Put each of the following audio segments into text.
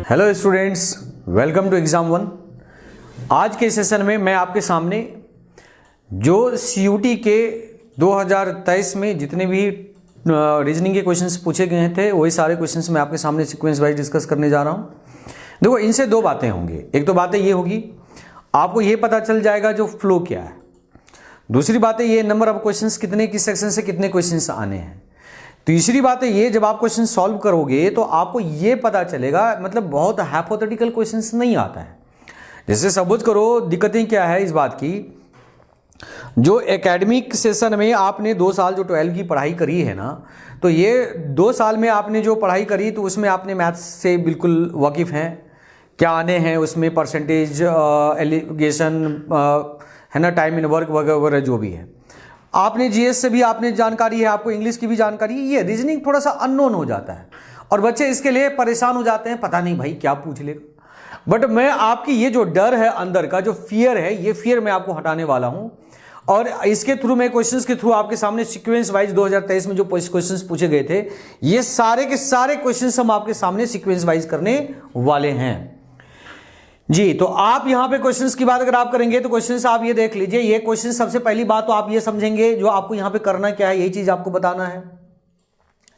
Hello students, welcome to exam 1। आज के session में मैं आपके सामने जो सीयूटी के 2023 में जितने भी रीजनिंग के क्वेश्चंस पूछे गए थे वही सारे क्वेश्चंस मैं आपके सामने सीक्वेंस वाइज डिस्कस करने जा रहा हूं। देखो, इनसे दो बातें होंगी। एक तो बातें ये होगी, आपको ये पता चल जाएगा जो फ्लो क्या है। दूसरी बात है ये नंबर ऑफ क्वेश्चंस कितने किस सेक्शन से कितने क्वेश्चंस आने हैं। तीसरी बात है ये, जब आप क्वेश्चन सॉल्व करोगे तो आपको ये पता चलेगा, मतलब बहुत हाइपोथेटिकल क्वेश्चंस नहीं आता है। जैसे सपोज करो, दिक्कतें क्या है इस बात की, जो एकेडमिक सेशन में आपने 2 साल जो 12 की पढ़ाई करी है ना, तो ये 2 साल में आपने जो पढ़ाई करी तो उसमें आपने मैथ्स से बिल्कुल वाकिफ़ हैं, क्या आने हैं उसमें परसेंटेज, एलिगेशन है ना, टाइम इन वर्क वगैरह जो भी है। आपने जीएस से भी आपने जानकारी है, आपको इंग्लिश की भी जानकारी है। ये रीजनिंग थोड़ा सा अननोन हो जाता है और बच्चे इसके लिए परेशान हो जाते हैं, पता नहीं भाई क्या पूछ लेगा। बट मैं आपकी ये जो डर है अंदर का, जो फियर है, ये फियर मैं आपको हटाने वाला हूं और इसके थ्रू, मैं क्वेश्चंस के थ्रू आपके सामने सीक्वेंस वाइज 2023 में जो क्वेश्चंस पूछे गए थे, ये सारे के सारे क्वेश्चंस हम आपके सामने सीक्वेंस वाइज करने वाले हैं जी। तो आप यहां पे क्वेश्चंस की बात अगर आप करेंगे तो क्वेश्चंस आप ये देख लीजिए। ये क्वेश्चन सबसे पहली बात तो आप ये समझेंगे, जो आपको यहां पे करना क्या है, यही चीज आपको बताना है।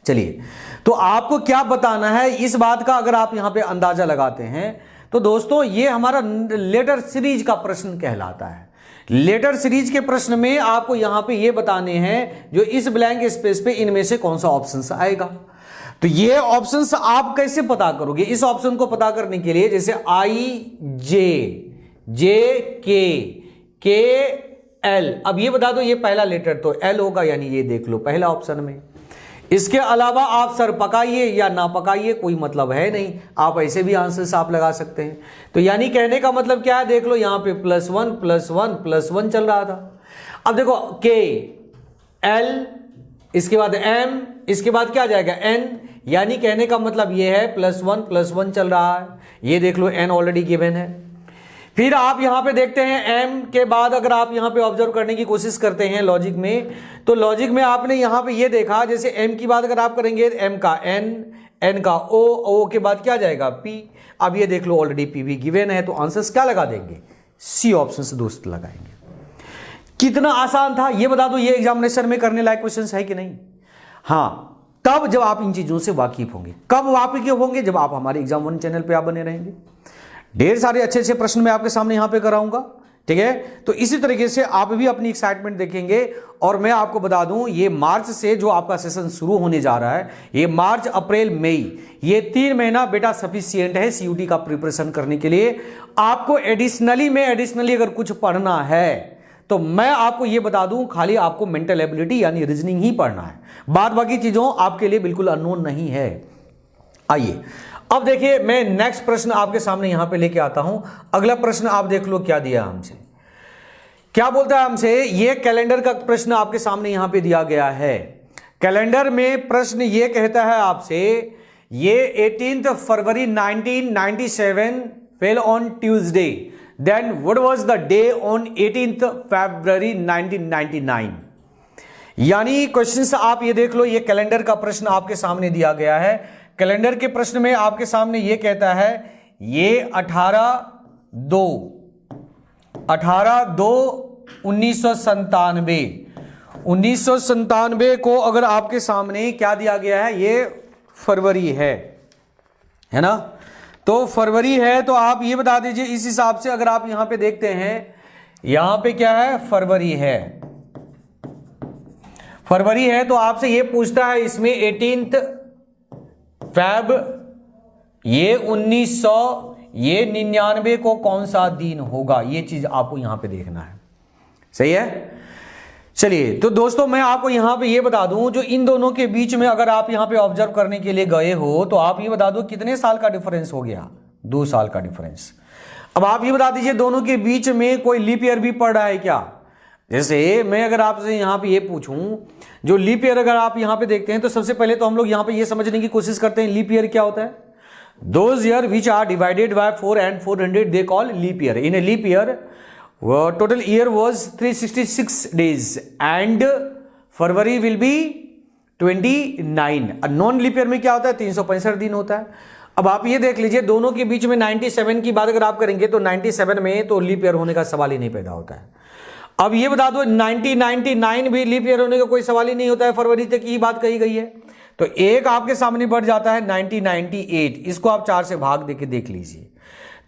चलिए, तो आपको क्या बताना है इस बात का अगर आप यहां पे अंदाजा लगाते हैं तो दोस्तों, ये हमारा लेटर सीरीज का प्रश्न कहलाता है। लेटर सीरीज के प्रश्न में आपको यहां पे ये बताने हैं जो इस ब्लैंक स्पेस पे इनमें से कौन सा ऑप्शन आएगा। तो ये ऑप्शंस आप कैसे पता करोगे? इस ऑप्शन को पता करने के लिए जैसे आई जे के एल, अब ये बता दो ये पहला लेटर तो एल होगा, यानी ये देख लो पहला ऑप्शन में। इसके अलावा आप सर पकाइए या ना पकाइए, कोई मतलब है नहीं, आप ऐसे भी आंसर्स आप लगा सकते हैं। तो यानी कहने का मतलब क्या है, देख लो यहां पे +1 चल रहा था। अब देखो के एल, इसके बाद एम, इसके बाद क्या जाएगा एन, यानी कहने का मतलब ये है +1 चल रहा है। ये देख लो एन ऑलरेडी गिवन है। फिर आप यहां पे देखते हैं एम के बाद अगर आप यहां पे ऑब्जर्व करने की कोशिश करते हैं लॉजिक में, तो लॉजिक में आपने यहां पे ये देखा, जैसे एम की बात अगर आप करेंगे, एम का एन का ओ के बाद क्या जाएगा पी। अब ये देख लो ऑलरेडी पी भी गिवन है, तो आंसर्स क्या लगा देंगे, सी ऑप्शन से दोस्त लगाएंगे। कितना आसान था ये बता दो, ये एग्जामिनेशन में करने लायक क्वेश्चन है कि नहीं? हाँ, तब जब आप इन चीजों से वाकिफ होंगे। कब वाकिफ होंगे? जब आप हमारे एग्जाम 1 चैनल पे आप बने रहेंगे। ढेर सारे अच्छे अच्छे प्रश्न मैं आपके सामने यहां पे कराऊंगा, ठीक है। तो इसी तरीके से आप भी अपनी एक्साइटमेंट देखेंगे। और मैं आपको बता दूं, ये मार्च से जो आपका सेशन शुरू होने जा रहा है, ये मार्च अप्रैल मई, ये 3 महीना बेटा सफिशिएंट है सीयूटी का प्रिपरेशन करने के लिए। आपको एडिशनली अगर कुछ पढ़ना है तो मैं आपको यह बता दूं, खाली आपको मेंटल एबिलिटी यानी रीजनिंग ही पढ़ना है, बाद बाकी चीजों आपके लिए बिल्कुल अननोन नहीं है। आइए अब देखिए, मैं नेक्स्ट प्रश्न आपके सामने यहां पे लेके आता हूं। अगला प्रश्न आप देख लो क्या दिया हमसे, क्या बोलता है हमसे। ये कैलेंडर का प्रश्न आपके सामने यहां पे दिया गया है। कैलेंडर में प्रश्न ये कहता है आपसे, ये 18 फरवरी 1997 fell on Tuesday, then what was the day on 18th February 1999। यानी क्वेश्चन आप ये देख लो, ये कैलेंडर का प्रश्न आपके सामने दिया गया है। कैलेंडर के प्रश्न में आपके सामने ये कहता है, ये 18/2/1997 को अगर आपके सामने क्या दिया गया है, ये फरवरी है ना, तो फरवरी है, तो आप ये बता दीजिए इस हिसाब से अगर आप यहां पे देखते हैं, यहां पे क्या है, फरवरी है तो आपसे ये पूछता है इसमें 18th फेब, ये 1900, ये 99 को कौन सा दिन होगा, ये चीज आपको यहां पे देखना है। सही है। चलिए, तो दोस्तों मैं आपको यहां पे ये बता दूं, जो इन दोनों के बीच में अगर आप यहां पे ऑब्जर्व करने के लिए गए हो तो आप ये बता दो कितने साल का डिफरेंस हो गया, 2 साल का डिफरेंस। अब आप ये बता दीजिए दोनों के बीच में कोई लीप ईयर भी पड़ रहा है क्या। जैसे मैं अगर आपसे यहां पे ये पूछूं, जो लीप ईयर अगर आप यहां पे देखते हैं तो सबसे पहले तो हम लोग यहां पे ये समझने की कोशिश करते हैं लीप ईयर क्या होता है। Those year which are divided by 4 and 400 they call leap year. In a leap year total year was 366 days and February will be 29। Non leap year में क्या होता है, 365 दिन होता है। अब आप ये देख लीजिए, दोनों के बीच में 97 की बात अगर आप करेंगे तो 97 में तो लीप ईयर होने का सवाल ही नहीं पैदा होता है। अब ये बता दो 1999 भी लीप ईयर होने का कोई सवाल ही नहीं होता है, फरवरी तक की बात कही गई है। तो एक आपके सामने बढ़ जाता है 1998, इसको आप 4 से भाग देके देख लीजिए।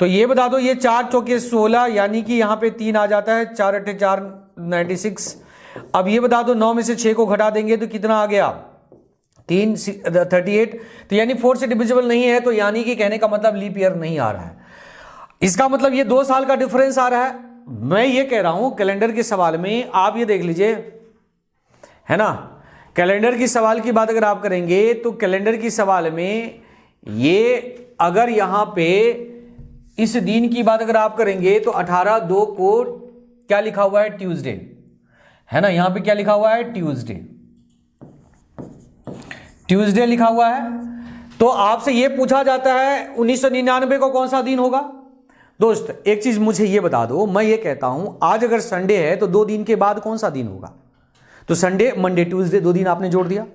तो ये बता दो, ये 4 चौके 16, यानी कि यहां पे 3 आ जाता है, 4 अट्ठे 4 96। अब ये बता दो 9 में से 6 को घटा देंगे तो कितना आ गया 3 38। तो यानी 4 से डिविजिबल नहीं है, तो यानी कि कहने का मतलब लीप ईयर नहीं आ रहा है। इसका मतलब ये 2 साल का डिफरेंस आ रहा है। मैं ये कह रहा हूं कैलेंडर के सवाल में आप ये देख लीजिए, है ना, कैलेंडर की सवाल की बात अगर आप करेंगे तो कैलेंडर की सवाल में ये अगर यहां पे इस दिन की बात अगर आप करेंगे तो 18/2 को क्या लिखा हुआ है, ट्यूसडे, है ना, यहां पे क्या लिखा हुआ है, ट्यूसडे, ट्यूसडे लिखा हुआ है। तो आपसे यह पूछा जाता है 1999 को कौन सा दिन होगा। दोस्त एक चीज मुझे यह बता दो, मैं ये कहता हूं आज अगर संडे है तो 2 दिन के बाद कौन सा दिन होगा, तो संडे, मंडे, ट्यूसडे, 2 दिन आपने जोड़ दिया।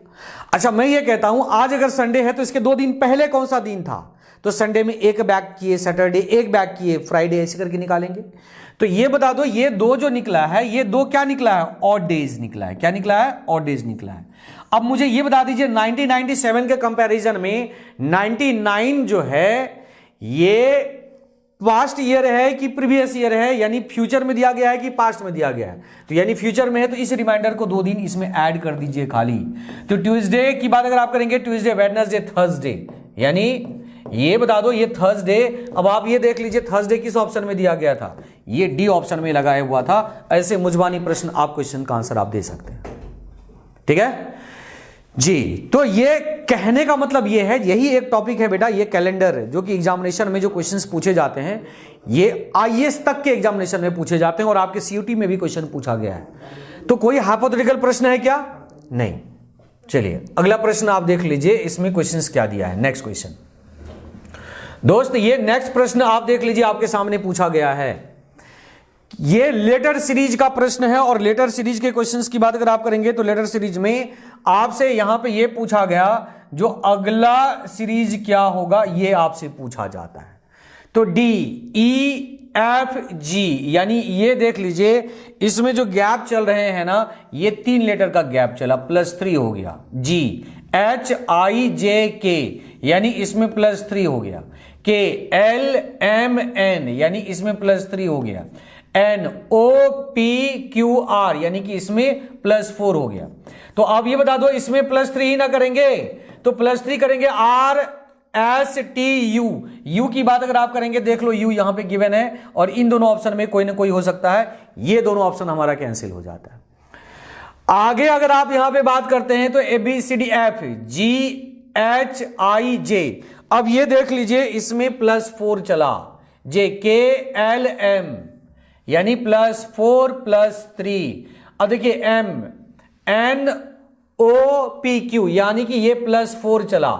अच्छा मैं ये कहता हूं आज अगर संडे है तो इसके 2 दिन पहले कौन सा दिन था, तो संडे में 1 बैक किए, सैटरडे 1 बैक किए, फ्राइडे, ऐसे करके निकालेंगे। तो ये बता दो ये 2 जो निकला है, ये 2 क्या निकला है, ऑड डेज निकला है। क्या निकला है, ऑड डेज निकला है। अब मुझे ये बता दीजिए 1997 के कंपैरिजन में 99 जो है ये पास्ट ईयर है कि प्रीवियस ईयर है, यानी फ्यूचर में दिया गया है कि पास्ट में दिया गया है। तो यानी फ्यूचर में है, तो इस रिमाइंडर को 2 दिन इसमें ऐड कर दीजिए खाली। तो ट्यूसडे की बात अगर आप करेंगे, ट्यूसडे, वेडनेसडे, थर्सडे, यानी ये बता दो ये थर्सडे। अब आप ये देख लीजिए थर्सडे किस ऑप्शन में दिया गया था, ये डी ऑप्शन में लगाया हुआ था। ऐसे मुजबानी प्रश्न आप क्वेश्चन का आंसर आप दे सकते हैं, ठीक है जी। तो ये कहने का मतलब ये है, यही एक टॉपिक है बेटा, ये कैलेंडर जो कि एग्जामिनेशन में जो क्वेश्चंस पूछे जाते हैं ये आईएएस तक के एग्जामिनेशन में पूछे जाते हैं और आपके सीयूटी में भी क्वेश्चन पूछा गया है। तो कोई हाइपोथेटिकल प्रश्न है क्या, नहीं। चलिए अगला प्रश्न आप देख लीजिए, इसमें क्वेश्चंस क्या दिया है। नेक्स्ट क्वेश्चन दोस्त, ये नेक्स्ट प्रश्न आप देख लीजिए, आपके सामने पूछा गया है। ये लेटर सीरीज का प्रश्न है और लेटर सीरीज के क्वेश्चंस की बात अगर आप करेंगे तो लेटर सीरीज में आपसे यहां पे ये पूछा गया जो अगला सीरीज क्या होगा, ये आपसे पूछा जाता है। तो डी, ई, एफ, जी, यानी ये देख लीजिए इसमें जो गैप चल रहे हैं ना, ये 3 लेटर का गैप चला, +3 हो गया। जी, एच, आई, जे, के, यानी इसमें +3 हो गया। के, एल, एम, एन, यानी इसमें +3 हो गया। N, O, P, Q, R, यानी कि इसमें +4 हो गया। तो आप ये बता दो इसमें +3 ही ना करेंगे तो +3 करेंगे R, S, T, U. U की बात अगर आप करेंगे, देख लो यू यहां पे गिवन है और इन दोनों ऑप्शन में कोई ना कोई हो सकता है, ये दोनों ऑप्शन हमारा कैंसिल हो जाता है। आगे अगर आप यहां पे बात करते हैं तो ए, बी, सी, डी, एफ, जी, एच, आई, जे। अब ये देख लीजिए इसमें +4 चला, जे, के, एल, एम, यानी +4 +3। अब देखिए M, N, O, P, Q, यानी कि ये +4 चला।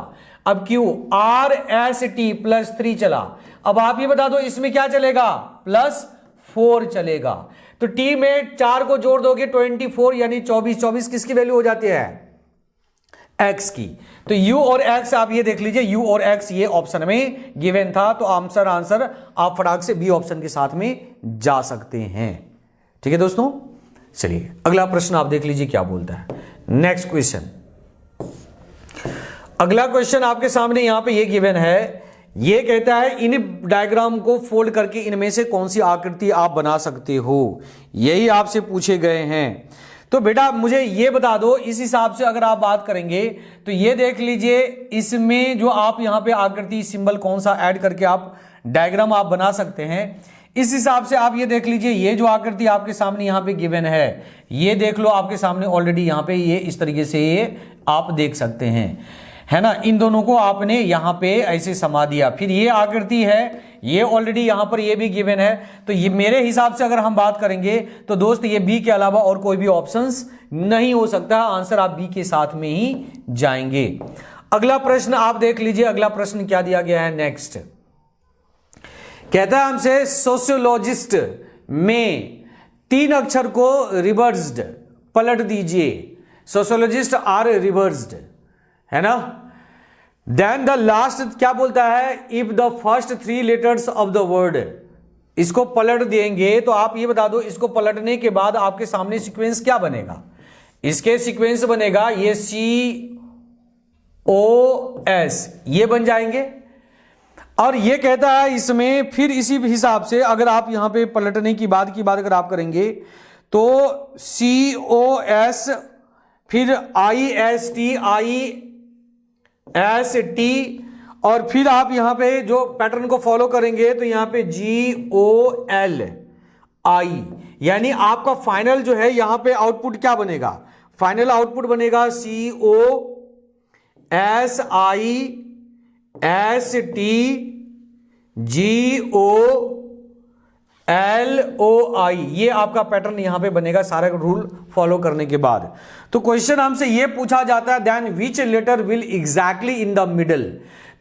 अब क्यू, आर, एस, टी, +3 चला। अब आप ये बता दो इसमें क्या चलेगा, +4 चलेगा। तो टी में 4 को जोड़ दोगे 24, यानी 24। 24 किसकी वैल्यू हो जाती है, एक्स की। तो u और x आप ये देख लीजिए, u और x ये ऑप्शन में गिवन था, तो आंसर आप फटाक से बी ऑप्शन के साथ में जा सकते हैं। ठीक है दोस्तों, चलिए अगला प्रश्न आप देख लीजिए क्या बोलता है। नेक्स्ट क्वेश्चन, अगला क्वेश्चन आपके सामने यहां पे ये गिवन है। ये कहता है इन डायग्राम को फोल्ड करके इनमें से कौन सी आकृति आप बना सकते हो, यही आपसे पूछे गए हैं। तो बेटा मुझे ये बता दो, इस हिसाब से अगर आप बात करेंगे तो ये देख लीजिए इसमें जो आप यहां पे आकृति सिंबल कौन सा ऐड करके आप डायग्राम आप बना सकते हैं। इस हिसाब से आप ये देख लीजिए, ये जो आकृति आपके सामने यहां पे गिवन है, ये देख लो आपके सामने ऑलरेडी यहां पे ये इस तरीके से ये आप देख सकते हैं, है ना। इन दोनों को आपने यहां पे ऐसे समा दिया। फिर ये आकृति है, ये ऑलरेडी यहां पर ये भी गिवन है। तो ये मेरे हिसाब से अगर हम बात करेंगे तो दोस्त ये बी के अलावा और कोई भी ऑप्शंस नहीं हो सकता, आंसर आप बी के साथ में ही जाएंगे। अगला प्रश्न आप देख लीजिए, अगला प्रश्न क्या दिया गया है। नेक्स्ट कहता है हमसे सोशियोलॉजिस्ट में 3 अक्षर को रिवर्स्ड पलट दीजिए। सोशियोलॉजिस्ट आर रिवर्स्ड, है ना। देन द लास्ट क्या बोलता है, if the first 3 letters of the word, इसको पलट देंगे तो आप ये बता दो, इसको पलटने के बाद आपके सामने सीक्वेंस क्या बनेगा, इसके सीक्वेंस बनेगा ये COS, ये बन जाएंगे। और ये कहता है इसमें फिर इसी हिसाब से अगर आप यहां पे पलटने की बात अगर आप करेंगे तो COS फिर IST और फिर आप यहां पे जो पैटर्न को फॉलो करेंगे तो यहां पे GOLI, यानी आपका फाइनल जो है यहां पे आउटपुट क्या बनेगा, फाइनल आउटपुट बनेगा COSISTGOLOI, ये आपका पैटर्न यहां पे बनेगा सारा रूल फॉलो करने के बाद। तो क्वेश्चन हमसे ये पूछा जाता है then which letter will exactly in the middle,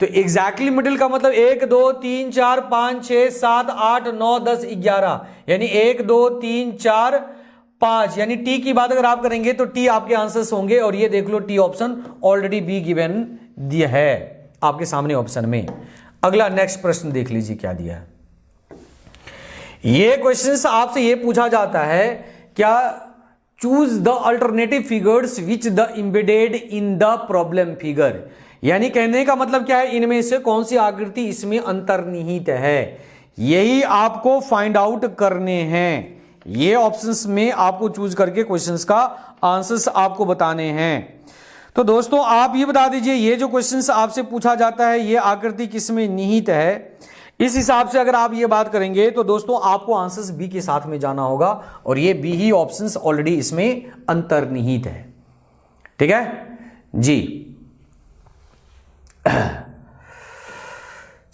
तो एग्जैक्टली मिडिल का मतलब 1 2 3 4 5 6 7 8 9 10 11, यानी 1 2 3 4 5, यानी टी की बात अगर आप करेंगे तो टी आपके आंसर्स होंगे। और ये देख लो T option already B given दिया है आपके सामने ऑप्शन में। अगला नेक्स्ट प्रश्न देख लीजिए क्या दिया है। ये क्वेश्चंस आपसे ये पूछा जाता है क्या, choose the alternative figures which the embedded in the problem figure, यानी कहने का मतलब क्या है, इनमें से कौन सी आकृति इसमें अंतर्निहित है, यही आपको फाइंड आउट करने हैं। ये ऑप्शंस में आपको चूज करके क्वेश्चंस का आंसर्स आपको बताने हैं। तो दोस्तों आप ये बता दीजिए, ये जो क्वेश्चंस आपसे पूछा जाता है ये आकृति किसमें निहित है, इस हिसाब से अगर आप ये बात करेंगे तो दोस्तों आपको आंसर्स बी के साथ में जाना होगा और ये बी ही ऑप्शंस ऑलरेडी इसमें अंतर्निहित है। ठीक है जी।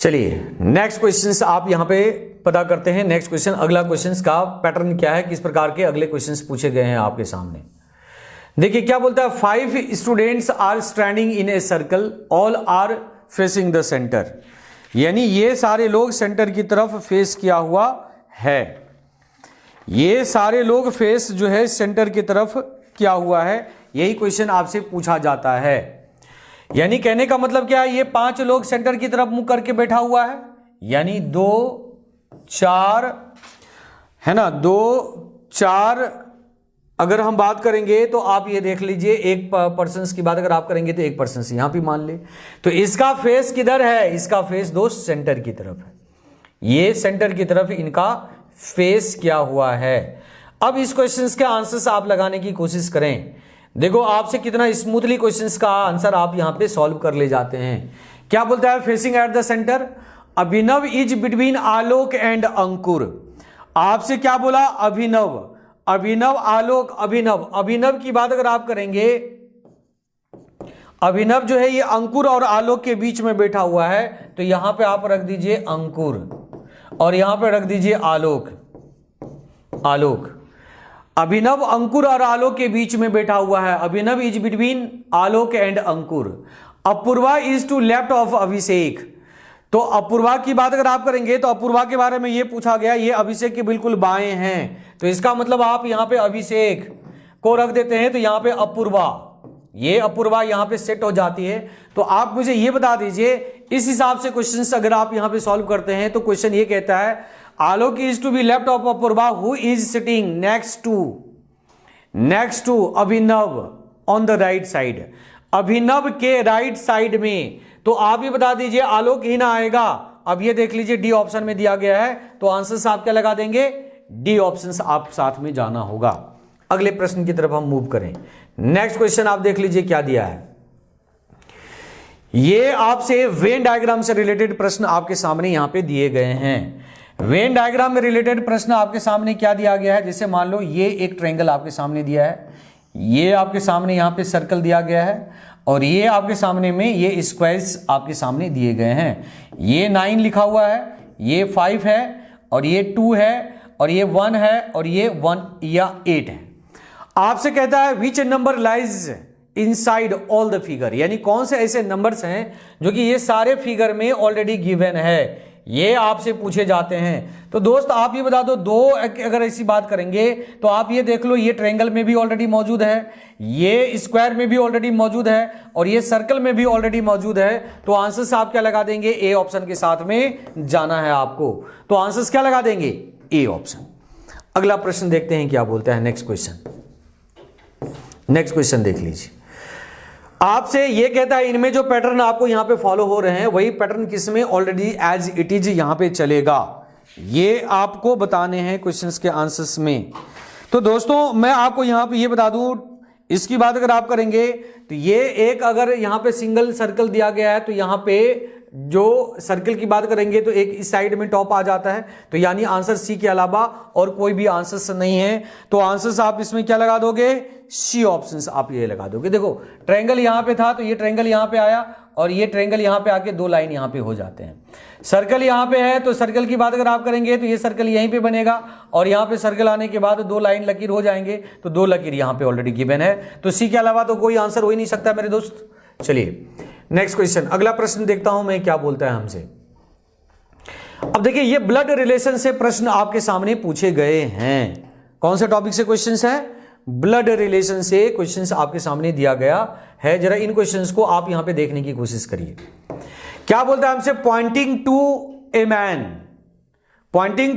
चलिए नेक्स्ट क्वेश्चंस आप यहां पे पता करते हैं। नेक्स्ट क्वेश्चन, अगला क्वेश्चंस का पैटर्न क्या है, किस प्रकार के अगले क्वेश्चंस पूछे गए हैं आपके सामने। देखिए क्या बोलता है, 5 students are standing in a circle, all are facing the centre, यानी ये सारे लोग सेंटर की तरफ फेस किया हुआ है, ये सारे लोग फेस जो है सेंटर की तरफ किया हुआ है, यही क्वेश्चन आपसे पूछा जाता है। यानी कहने का मतलब क्या है, ये 5 लोग सेंटर की तरफ मुंह करके बैठा हुआ है, यानी 2 4 है ना, 2 4 अगर हम बात करेंगे तो आप ये देख लीजिए, एक पर्सन की बात अगर आप करेंगे तो एक पर्सन यहां भी मान ले, तो इसका फेस किधर है, इसका फेस दोस्त सेंटर की तरफ है, ये सेंटर की तरफ इनका फेस किया हुआ है। अब इस क्वेश्चंस के आंसर्स आप लगाने की कोशिश करें। देखो आपसे कितना स्मूथली क्वेश्चंस का आंसर आप यहां पे सॉल्व कर ले जाते हैं। क्या बोलता है, facing at the centre, Abhinav is between Alok and Ankur. आपसे क्या बोला, अभिनव, अभिनव आलोक, अभिनव की बात अगर आप करेंगे, अभिनव जो है ये अंकुर और आलोक के बीच में बैठा हुआ है, तो यहां पे आप रख दीजिए अंकुर और यहां पे रख दीजिए आलोक, आलोक। अभिनव अंकुर और आलोक के बीच में बैठा हुआ है, Abhinav is between Alok and Ankur. Apoorva is to left of Abhishek, तो अपूर्वा की बात अगर आप करेंगे तो अपूर्वा के बारे में ये पूछा गया, ये अभिषेक के बिल्कुल बाएं हैं, तो इसका मतलब आप यहां पे अभिषेक को रख देते हैं, तो यहां पे अपूर्वा, ये अपूर्वा यहां पे सेट हो जाती है। तो आप मुझे ये बता दीजिए, इस हिसाब से क्वेश्चन अगर आप यहां पे सॉल्व करते हैं तो क्वेश्चन ये कहता है, Alok is to be left of Apurva who is sitting next to Abhinav on the right side, Abhinav के राइट साइड में, तो आप ये बता दीजिए आलोक ही ना आएगा। अब ये देख लीजिए डी ऑप्शन में दिया गया है, तो आंसर आप क्या लगा देंगे, डी ऑप्शन आप साथ में जाना होगा। अगले प्रश्न की तरफ हम मूव करें। नेक्स्ट क्वेश्चन आप देख लीजिए क्या दिया है, ये आपसे वेन डायग्राम से रिलेटेड प्रश्न आपके सामने यहां पे दिए गए हैं। वेन डायग्राम में रिलेटेड प्रश्न आपके सामने क्या दिया गया है, जैसे मान लो ये एक ट्रायंगल आपके सामने दिया है, ये आपके सामने यहां पे सर्कल दिया गया है और ये आपके सामने में ये स्क्वायर्स आपके सामने दिए गए हैं। ये 9 लिखा हुआ है, ये 5 है और ये 2 है और ये 1 है और ये 1 या 8 है। आपसे कहता है which number lies inside all the figure, यानी कौन से ऐसे नंबर्स हैं जो कि ये सारे फिगर में ऑलरेडी गिवन है। ये आपसे पूछे जाते हैं। तो दोस्त आप ये बता दो, दो अगर ऐसी बात करेंगे तो आप ये देख लो, ये ट्रायंगल में भी ऑलरेडी मौजूद है, ये स्क्वायर में भी ऑलरेडी मौजूद है और ये सर्कल में भी ऑलरेडी मौजूद है। तो आंसर्स आप क्या लगा देंगे? ए ऑप्शन के साथ में जाना है आपको। तो आंसर्स क्या लगा देंगे? A option. अगला प्रश्न देखते हैं क्या बोलता है। नेक्स्ट क्वेश्चन देख लीजिए। आपसे ये कहता है इनमें जो पैटर्न आपको यहां पे फॉलो हो रहे हैं वही पैटर्न किसमें ऑलरेडी एज इट इज यहां पे चलेगा, ये आपको बताने हैं क्वेश्चंस के आंसर्स में। तो दोस्तों मैं आपको यहां पे ये बता दूं, इसकी बात अगर आप करेंगे तो ये एक अगर यहां पे सिंगल सर्कल दिया गया है तो यहां पे जो सर्कल की बात करेंगे तो एक इस साइड में टॉप आ जाता है, तो यानी आंसर सी के अलावा और कोई भी आंसर्स नहीं है। तो आंसर्स आप इसमें क्या लगा दोगे? सी ऑप्शंस आप ये लगा दोगे। देखो ट्रायंगल यहां पे था तो ये ट्रायंगल यहां पे आया और ये ट्रायंगल यहां पे आके दो लाइन यहां पे हो जाते हैं। सर्कल यहां पे है तो सर्कल की बात अगर आप करेंगे तो ये सर्कल यहीं पे बनेगा और यहां पे सर्कल आने के बाद दो लाइन लकीर हो जाएंगे, तो दो लकीर यहां पे ऑलरेडी गिवन है। तो सी के अलावा तो कोई आंसर हो ही नहीं सकता मेरे दोस्त। चलिए नेक्स्ट क्वेश्चन, अगला प्रश्न देखता हूं मैं क्या बोलता है हमसे। अब देखिए ये ब्लड रिलेशन से प्रश्न आपके सामने पूछे गए हैं। कौन से टॉपिक से क्वेश्चंस है? ब्लड रिलेशन से क्वेश्चंस आपके सामने दिया गया है। जरा इन क्वेश्चंस को आप यहां पे देखने की कोशिश करिए। क्या बोलता है हमसे? Pointing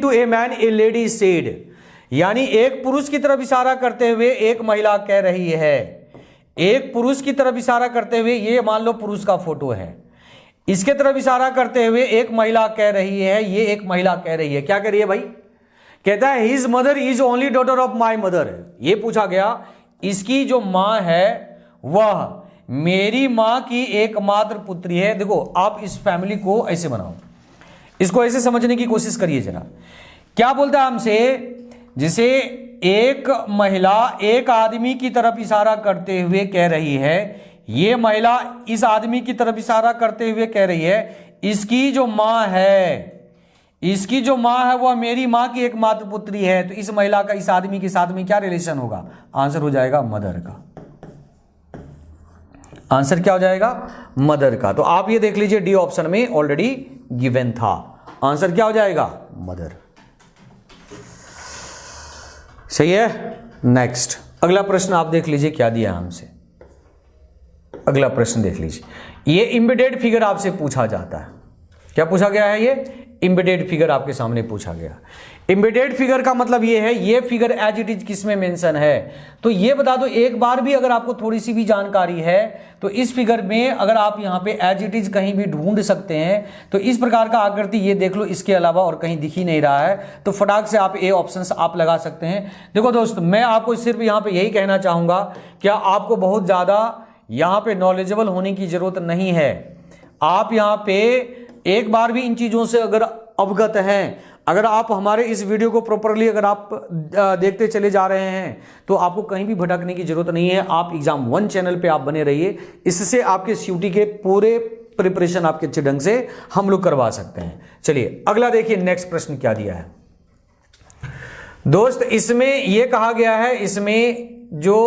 to a man a lady said, यानी एक पुरुष की तरफ इशारा करते हुए एक महिला कह रही है, एक पुरुष की तरफ इशारा करते हुए, ये मान लो पुरुष का फोटो है, इसके तरफ इशारा करते हुए एक महिला कह रही है, ये एक महिला कह रही है, क्या कह रही है भाई? कहता है his mother is only daughter of my mother. ये पूछा गया इसकी जो मां है वह मेरी मां की एकमात्र पुत्री है। देखो आप इस फैमिली को ऐसे बनाओ, इसको ऐसे समझने की कोशिश करिए जरा। क्या बोलता है हमसे? जिसे एक महिला एक आदमी की तरफ इशारा करते हुए कह रही है, ये महिला इस आदमी की तरफ इशारा करते हुए कह रही है इसकी जो मां है, इसकी जो मां है वह मेरी मां की एकमात्र पुत्री है। तो इस महिला का इस आदमी के साथ में क्या रिलेशन होगा? आंसर हो जाएगा मदर का। आंसर क्या हो जाएगा? मदर का। तो आप ये देख लीजिए डी ऑप्शन में ऑलरेडी गिवन था। आंसर क्या हो जाएगा? मदर। सही है। नेक्स्ट अगला प्रश्न आप देख लीजिए क्या दिया है हमसे। अगला प्रश्न देख लीजिए। ये एम्बेडेड फिगर आपसे पूछा जाता है। क्या पूछा गया है? ये एम्बेडेड फिगर आपके सामने पूछा गया। एम्बेडेड फिगर का मतलब ये है, ये फिगर एज इट इज किसमें मेंशन है? तो ये बता दो एक बार भी, अगर आपको थोड़ी सी भी जानकारी है तो इस फिगर में अगर आप यहां पे एज इट इज कहीं भी ढूंढ सकते हैं तो इस प्रकार का आकृति ये देख लो, इसके अलावा और कहीं दिख ही नहीं रहा है, तो फटाक से आप ए ऑप्शंस आप लगा सकते हैं। देखो दोस्त मैं आपको सिर्फ यहां पे यही कहना चाहूंगा, क्या आपको बहुत ज्यादा यहां पे नॉलेजेबल होने की जरूरत नहीं है। आप यहां पे एक बार भी इन चीजों से अगर अवगत हैं, अगर आप हमारे इस वीडियो को प्रॉपरली अगर आप देखते चले जा रहे हैं तो आपको कहीं भी भटकने की जरूरत नहीं है। आप एग्जाम 1 चैनल पे आप बने रहिए, इससे आपके सीयूटी के पूरे प्रिपरेशन आपके अच्छे ढंग से हम लोग करवा सकते हैं। चलिए अगला देखिए नेक्स्ट प्रश्न क्या दिया है दोस्त। इसमें यह कहा गया है, इसमें जो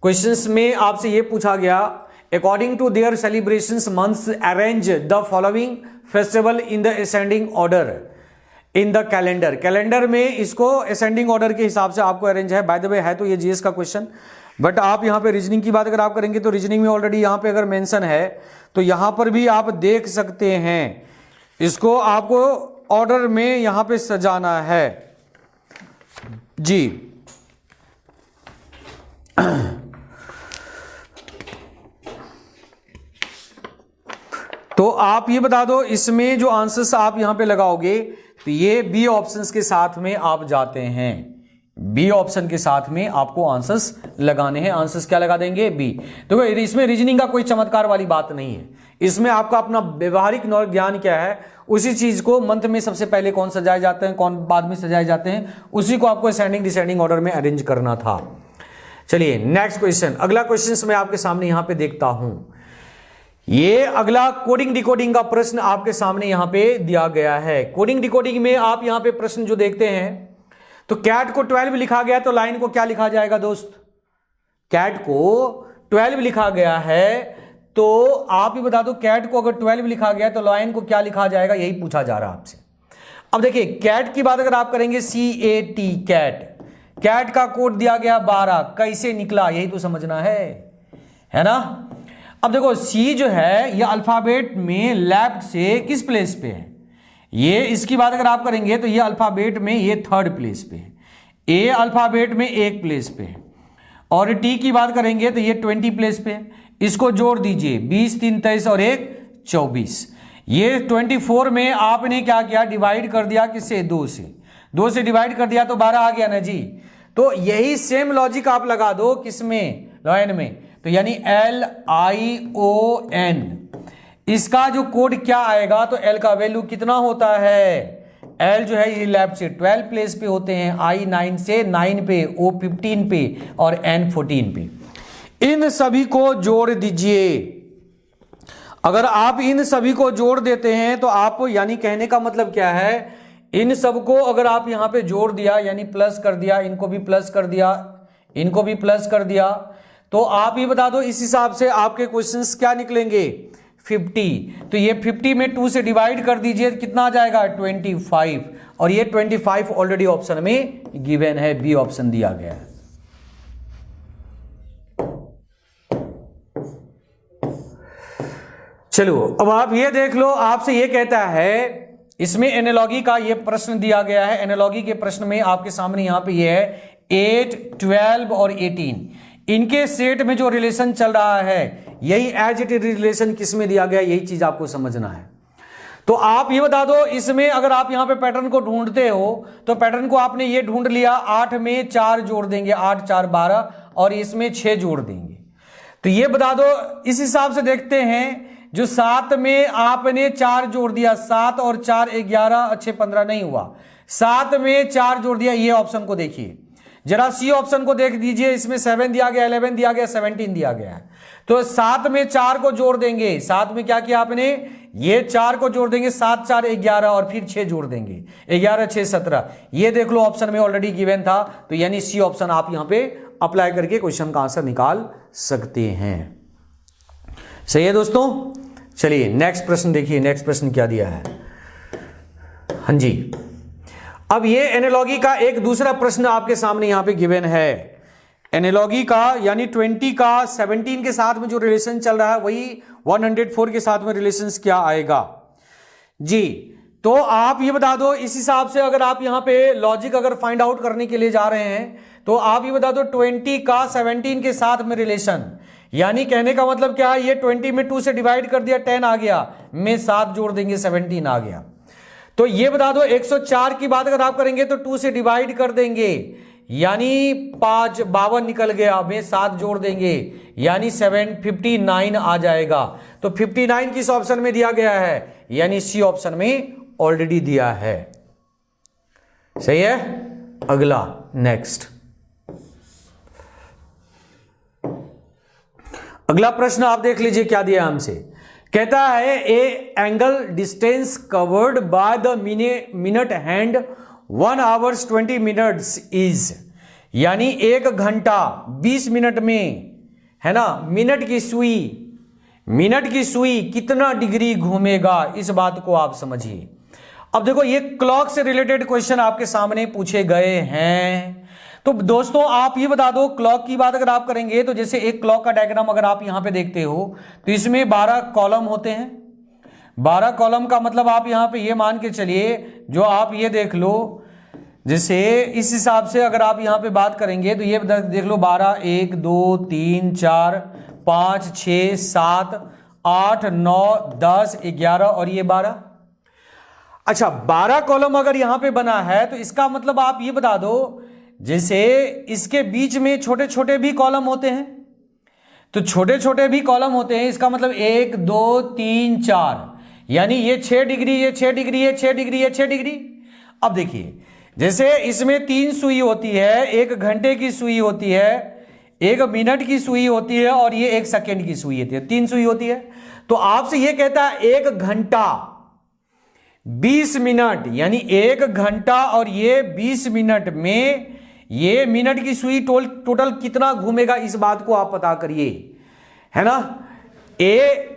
क्वेश्चंस में आपसे यह पूछा गया, according to their celebrations months arrange the following festival in the ascending order in the calendar. Calendar में इसको असेंडिंग ऑर्डर के हिसाब से आपको अरेंज है। बाय द वे है तो ये जीएस का क्वेश्चन, बट आप यहां पे रीजनिंग की बात अगर आप करेंगे तो रीजनिंग में ऑलरेडी यहां पे अगर मेंशन है तो यहां पर भी आप देख सकते हैं, इसको आपको ऑर्डर में यहां पे सजाना है जी। तो आप ये बता दो इसमें जो आंसर्स आप यहां पे लगाओगे तो ये बी ऑप्शंस के साथ में आप जाते हैं। बी ऑप्शन के साथ में आपको आंसर्स लगाने हैं। आंसर्स क्या लगा देंगे? बी। देखो इसमें रीजनिंग का कोई चमत्कार वाली बात नहीं है, इसमें आपका अपना व्यवहारिक ज्ञान क्या है, उसी चीज को मंथ में सबसे पहले कौन सजाए जाते हैं, कौन बाद में सजाए जाते हैं, उसी को आपको असेंडिंग डिसेंडिंग ऑर्डर में अरेंज करना था। चलिए नेक्स्ट क्वेश्चन, अगला क्वेश्चन मैं आपके सामने यहां पे देखता हूं। ये अगला कोडिंग डिकोडिंग का प्रश्न आपके सामने यहां पे दिया गया है। कोडिंग डिकोडिंग में आप यहां पे प्रश्न जो देखते हैं तो कैट को 12 लिखा गया, तो लाइन को क्या लिखा जाएगा दोस्त? कैट को 12 लिखा गया है तो आप ही बता दो, कैट को अगर 12 लिखा गया तो लायन को क्या लिखा जाएगा, यही पूछा जा रहा है आपसे। अब देखिए कैट की बात अगर आप करेंगे, CAT कैट, कैट का कोड दिया गया 12, कैसे निकला यही तो समझना है ना। अब देखो C जो है ये अल्फाबेट में लेफ्ट से किस प्लेस पे है, ये इसकी बात अगर आप करेंगे तो ये अल्फाबेट में ये 3rd प्लेस पे है, A अल्फाबेट में 1 प्लेस पे है, और T की बात करेंगे तो ये 20 प्लेस पे है। इसको जोड़ दीजिए, 20 3 23 और 1 24। ये 24 में आपने क्या किया, डिवाइड कर दिया किससे, 2 से डिवाइड कर दिया तो 12 आ गया ना जी। तो यही सेम लॉजिक आप लगा दो किसमें, लायन में, तो यानी LION, इसका जो कोड क्या आएगा, तो L का वैल्यू कितना होता है, L जो है ये लेफ्ट से 12 प्लेस पे होते हैं, I 9 से 9 पे, O 15 पे और N 14 पे। इन सभी को जोड़ दीजिए। अगर आप इन सभी को जोड़ देते हैं तो आप, यानी कहने का मतलब क्या है, इन सबको अगर आप यहां पे जोड़ दिया यानी प्लस कर दिया, इनको भी प्लस कर दिया, इनको भी प्लस कर दिया, तो आप ये बता दो इस हिसाब से आपके क्वेश्चंस क्या निकलेंगे, 50। तो ये 50 में 2 से डिवाइड कर दीजिए, कितना आ जाएगा, 25, और ये 25 ऑलरेडी ऑप्शन में गिवन है, बी ऑप्शन दिया गया है। चलो अब आप ये देख लो, आपसे ये कहता है, इसमें एनालॉजी का ये प्रश्न दिया गया है। एनालॉजी के प्रश्न में आपके सामने यहां पे ये है 8, 12 और 18, इनके सेट में जो रिलेशन चल रहा है यही एज इट इज रिलेशन किस में दिया गया, यही चीज आपको समझना है। तो आप ये बता दो, इसमें अगर आप यहां पे पैटर्न को ढूंढते हो तो पैटर्न को आपने ये ढूंढ लिया, 8 में 4 जोड़ देंगे, 8 4 12, और इसमें 6 जोड़ देंगे। तो ये बता दो, इस हिसाब से देखते हैं, जो 7 में आपने 4 जोड़ दिया, 7 और 4 11, अच्छे 15 नहीं हुआ, 7 में 4 जोड़ दिया, ये ऑप्शन को देखिए जरा, सी ऑप्शन को देख दीजिए, इसमें 7 दिया गया, 11 दिया गया, 17 दिया गया है। तो 7 में 4 को जोड़ देंगे, 7 में क्या किया आपने, ये 4 को जोड़ देंगे, 7 4 11 और फिर 6 जोड़ देंगे, 11 6 17, ये देख लो ऑप्शन में ऑलरेडी गिवन था। तो यानी सी ऑप्शन आप यहां पे अप्लाई करके क्वेश्चन का आंसर निकाल सकते हैं। सही है दोस्तों। चलिए नेक्स्ट प्रश्न देखिए, नेक्स्ट प्रश्न क्या दिया है। हाँ जी, अब ये एनालॉजी का एक दूसरा प्रश्न आपके सामने यहां पे गिवन है। एनालॉजी का यानी 20 का 17 के साथ में जो रिलेशन चल रहा है वही 104 के साथ में रिलेशन क्या आएगा जी। तो आप ये बता दो, इस हिसाब से अगर आप यहां पे लॉजिक अगर फाइंड आउट करने के लिए जा रहे हैं तो आप ये बता दो 20 का 17 के साथ में रिलेशन, यानी कहने का मतलब क्या है, ये 20 में 2 से डिवाइड कर दिया, 10 आ गया, में 7 जोड़ देंगे, 17 आ गया। तो ये बता दो 104 की बात अगर आप करेंगे तो 2 से डिवाइड कर देंगे, यानी 5 52 निकल गया, में 7 जोड़ देंगे, यानी 759 आ जाएगा। तो 59 किस ऑप्शन में दिया गया है, यानी सी ऑप्शन में ऑलरेडी दिया है। सही है। अगला नेक्स्ट, अगला प्रश्न आप देख लीजिए क्या दिया हमसे। कहता है A angle distance covered by the minute hand 1 hours 20 minutes is, यानी 1 घंटा 20 मिनट में, है ना, मिनट की सुई कितना डिग्री घूमेगा, इस बात को आप समझिए। अब देखो ये क्लॉक से रिलेटेड क्वेश्चन आपके सामने पूछे गए हैं। तो दोस्तों आप ये बता दो, क्लॉक की बात अगर आप करेंगे तो जैसे एक क्लॉक का डायग्राम अगर आप यहां पे देखते हो तो इसमें 12 कॉलम होते हैं। 12 कॉलम का मतलब आप यहां पे ये मान के चलिए, जो आप ये देख लो, जैसे इस हिसाब से अगर आप यहां पे बात करेंगे तो ये देख लो 12 1 2 3 4 5 6 7 8 9 10 11 और ये 12। अच्छा 12 कॉलम अगर यहां पे बना है तो इसका मतलब आप ये बता दो, जैसे इसके बीच में छोटे छोटे भी कॉलम होते हैं, तो छोटे छोटे भी कॉलम होते हैं, इसका मतलब 1 2 3 4, यानी ये 6 डिग्री, ये 6 डिग्री, ये 6 डिग्री, ये 6 डिग्री। अब देखिए जैसे इसमें 3 सुई होती है, 1 घंटे की सुई होती है, 1 मिनट की सुई होती है और ये 1 सेकेंड की सुई होती है, 3 सुई होती है। तो आपसे ये कहता है 1 घंटा 20 मिनट, यानी 1 घंटा और ये 20 मिनट में ये मिनट की सुई टोटल कितना घूमेगा, इस बात को आप पता करिए, है ना। A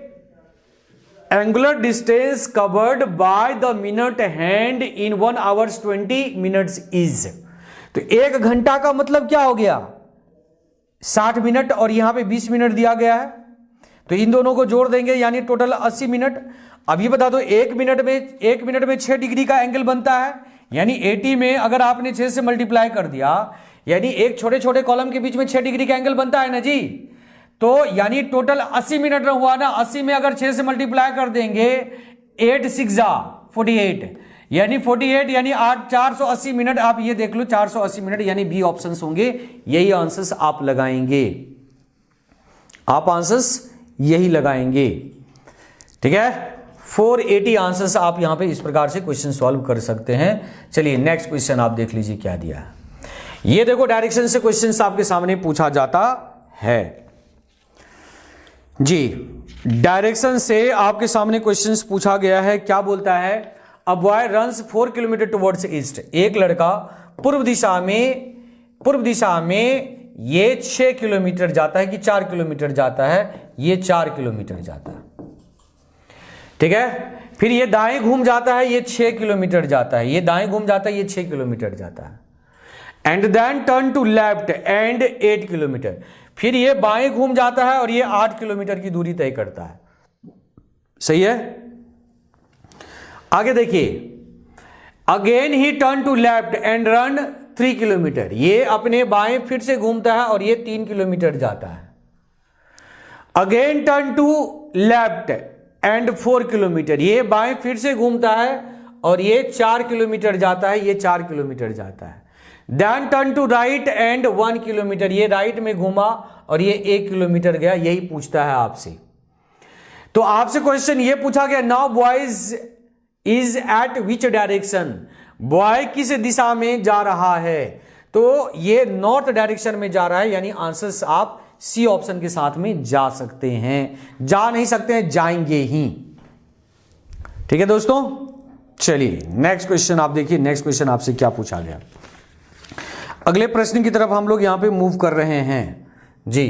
angular distance covered by the minute hand in 1 hours 20 minutes is. तो 1 घंटा का मतलब क्या हो गया, 60 मिनट, और यहां पे 20 मिनट दिया गया है, तो इन दोनों को जोड़ देंगे यानी टोटल 80 मिनट। अभी बता दो 1 मिनट में 6 डिग्री का एंगल बनता है, यानी 80 में अगर आपने 6 से मल्टीप्लाई कर दिया, यानी एक छोटे छोटे कॉलम के बीच में 6 डिग्री का एंगल बनता है ना जी। तो यानी टोटल 80 मिनट में हुआ ना, 80 में अगर 6 से मल्टीप्लाई कर देंगे 8 6 48, यानी 48 यानी 480 मिनट। आप ये देख लो 480 मिनट, यानी बी ऑप्शन होंगे, यही आंसर्स आप लगाएंगे, आप आंसर्स यही लगाएंगे। ठीक है, 480 आंसर्स आप यहां पे इस प्रकार से क्वेश्चन सॉल्व कर सकते हैं। चलिए नेक्स्ट क्वेश्चन आप देख लीजिए क्या दिया है। ये देखो डायरेक्शन से क्वेश्चन आपके सामने पूछा जाता है जी। डायरेक्शन से आपके सामने क्वेश्चंस पूछा गया है, क्या बोलता है, a boy runs 4 kilometre towards east. एक लड़का पूर्व दिशा में ये 6 किलोमीटर जाता है कि 4 किलोमीटर जाता है, ये 4 किलोमीटर जाता है। ठीक है, फिर ये दाएं घूम जाता है, ये 6 किलोमीटर जाता है, ये दाएं घूम जाता है, ये 6 किलोमीटर जाता है। And then turn to left and 8 kilometre, फिर ये बाएं घूम जाता है और ये 8 किलोमीटर की दूरी तय करता है। सही है, आगे देखिए, अगेन ही turn to left and run 3 kilometre, ये अपने बाएं फिर से घूमता है और ये 3 किलोमीटर जाता है। Again turn to left and 4 kilometre, ये बाएं फिर से घूमता है और ये 4 किलोमीटर जाता है, ये 4 किलोमीटर जाता है। Then turn to right and 1 kilometre, ये राइट में घूमा और ये 1 किलोमीटर गया, यही पूछता है आपसे। तो आपसे क्वेश्चन ये पूछा गया, now boys is eight which direction, boy किस दिशा में जा रहा है, तो ये नॉर्थ डायरेक्शन में जा रहा है, यानी आंसर्स आप सी ऑप्शन के साथ में जा सकते हैं, जा नहीं सकते हैं, जाएंगे ही। ठीक है दोस्तों, चलिए नेक्स्ट क्वेश्चन आप देखिए, नेक्स्ट क्वेश्चन आपसे क्या पूछा गया। अगले प्रश्न की तरफ हम लोग यहां पे मूव कर रहे हैं जी।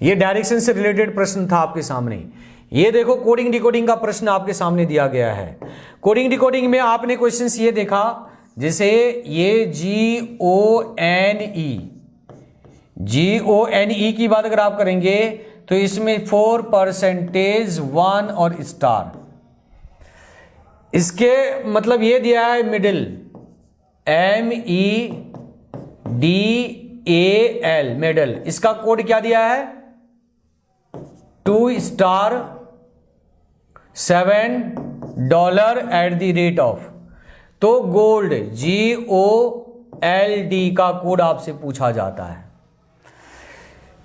ये डायरेक्शन से रिलेटेड प्रश्न था आपके सामने। ये देखो कोडिंग डिकोडिंग का प्रश्न आपके सामने दिया गया है। कोडिंग डिकोडिंग में आपने क्वेश्चंस ये देखा, जैसे ये GONE की बात अगर आप करेंगे तो इसमें 4%, 1 और स्टार, इसके मतलब ये दिया है मिडिल, MEDAL मेडल, इसका कोड क्या दिया है, 2 स्टार $7 तो गोल्ड GOLD का कोड आपसे पूछा जाता है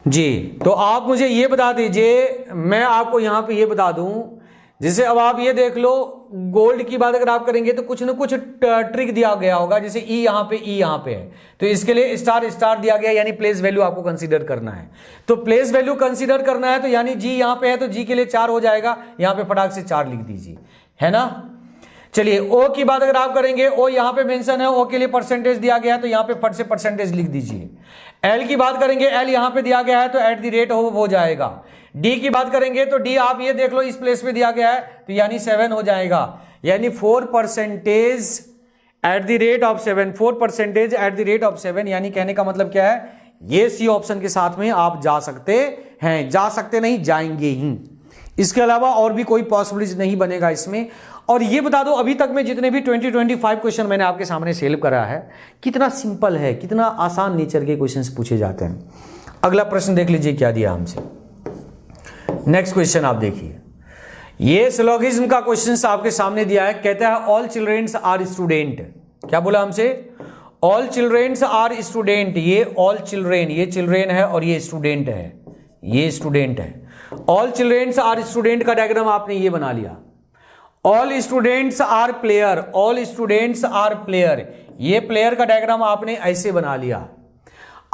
जी। तो आप मुझे ये बता दीजिए, मैं आपको यहां पे ये बता दूं, जैसे अब आप ये देख लो, गोल्ड की बात अगर आप करेंगे तो कुछ ना कुछ ट्रिक दिया गया होगा, जैसे ई यहां पे है, तो इसके लिए स्टार स्टार दिया गया, यानी प्लेस वैल्यू आपको कंसीडर करना है। तो प्लेस वैल्यू कंसीडर करना है तो यानी जी यहां पे है तो जी के लिए 4 हो जाएगा, यहां पे फटाक से 4 लिख दीजिए, है ना। चलिए ओ की बात अगर आप करेंगे, ओ यहां पे मेंशन है, ओ के लिए परसेंटेज दिया गया है तो यहां पे फट से परसेंटेज लिख दीजिए। एल की बात करेंगे, एल यहां पे दिया गया है तो @ हो जाएगा। डी की बात करेंगे तो डी आप ये देख लो इस प्लेस पे दिया गया है तो यानी 7 हो जाएगा, यानी 4% @7, 4% @7, यानी कहने का मतलब क्या है, ये सी ऑप्शन के साथ में आप जा सकते हैं, जा सकते नहीं, जाएंगे ही। इसके अलावा और भी कोई पॉसिबिलिटी नहीं बनेगा इसमें। और ये बता दो, अभी तक में जितने भी 20-25 क्वेश्चन मैंने आपके सामने सेल करा है, कितना सिंपल है, कितना आसान नेचर के क्वेश्चंस पूछे जाते हैं। अगला प्रश्न देख लीजिए क्या दिया हमसे। नेक्स्ट क्वेश्चन आप देखिए, ये सिलोगिज्म का क्वेश्चन आपके सामने दिया है, कहता है ऑल चिल्ड्रेन्स आर स्टूडेंट। क्या बोला हमसे, ऑल चिल्ड्रेन्स आर स्टूडेंट। ये ऑल चिल्ड्रेन, ये चिल्ड्रेन है और ये स्टूडेंट है, ये स्टूडेंट है। ऑल चिल्ड्रेन्स आर स्टूडेंट का डायग्राम आपने ये बना लिया। All students are player, all students are player, ये प्लेयर का डायग्राम आपने ऐसे बना लिया।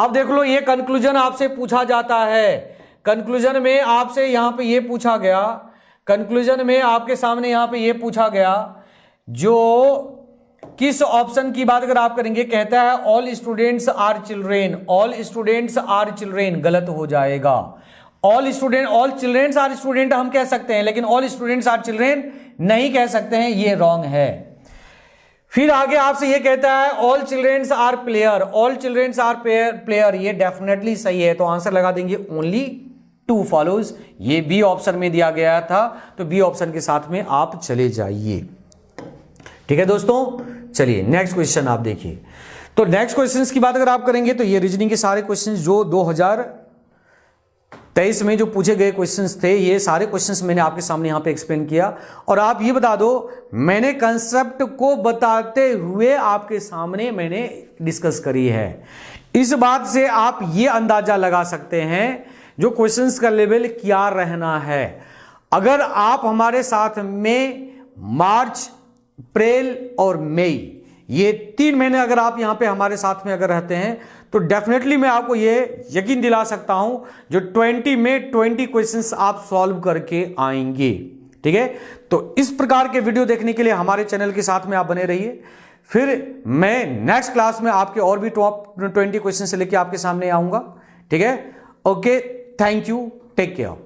अब देख लो, ये कंक्लूजन आपसे पूछा जाता है। कंक्लूजन में आपसे यहां पे ये पूछा गया, कंक्लूजन में आपके सामने यहां पे ये पूछा गया, जो किस ऑप्शन की बात अगर आप करेंगे, कहता है all students are children, all students are children, गलत हो जाएगा। All student, all childrens are student हम कह सकते हैं, लेकिन ऑल स्टूडेंट्स आर चिल्ड्रेन नहीं कह सकते हैं, ये रॉन्ग है। फिर आगे आपसे ये कहता है all childrens are player, all childrens are player, ये डेफिनेटली सही है, तो आंसर लगा देंगे ओनली टू फॉलोज। ये बी ऑप्शन में दिया गया था, तो बी ऑप्शन के साथ में आप चले जाइए। ठीक है दोस्तों, चलिए नेक्स्ट क्वेश्चन आप देखिए। तो नेक्स्ट क्वेश्चंस की बात अगर आप करेंगे तो ये रीजनिंग के सारे क्वेश्चंस जो 2023 में जो पूछे गए क्वेश्चंस थे, ये सारे क्वेश्चंस मैंने आपके सामने यहां पे एक्सप्लेन किया। और आप ये बता दो, मैंने कंसेप्ट को बताते हुए आपके सामने मैंने डिस्कस करी है। इस बात से आप ये अंदाजा लगा सकते हैं जो क्वेश्चंस का लेवल क्या रहना है। अगर आप हमारे साथ में मार्च, अप्रैल और मई, ये 3 महीने अगर आप यहां पे हमारे साथ में अगर रहते हैं, तो डेफिनेटली मैं आपको ये यकीन दिला सकता हूं जो 20 में 20 क्वेश्चंस आप सॉल्व करके आएंगे। ठीक है, तो इस प्रकार के वीडियो देखने के लिए हमारे चैनल के साथ में आप बने रहिए। फिर मैं नेक्स्ट क्लास में आपके और भी टॉप 20 क्वेश्चन से लेके आपके सामने आऊंगा। ठीक है, okay, thank you, take care.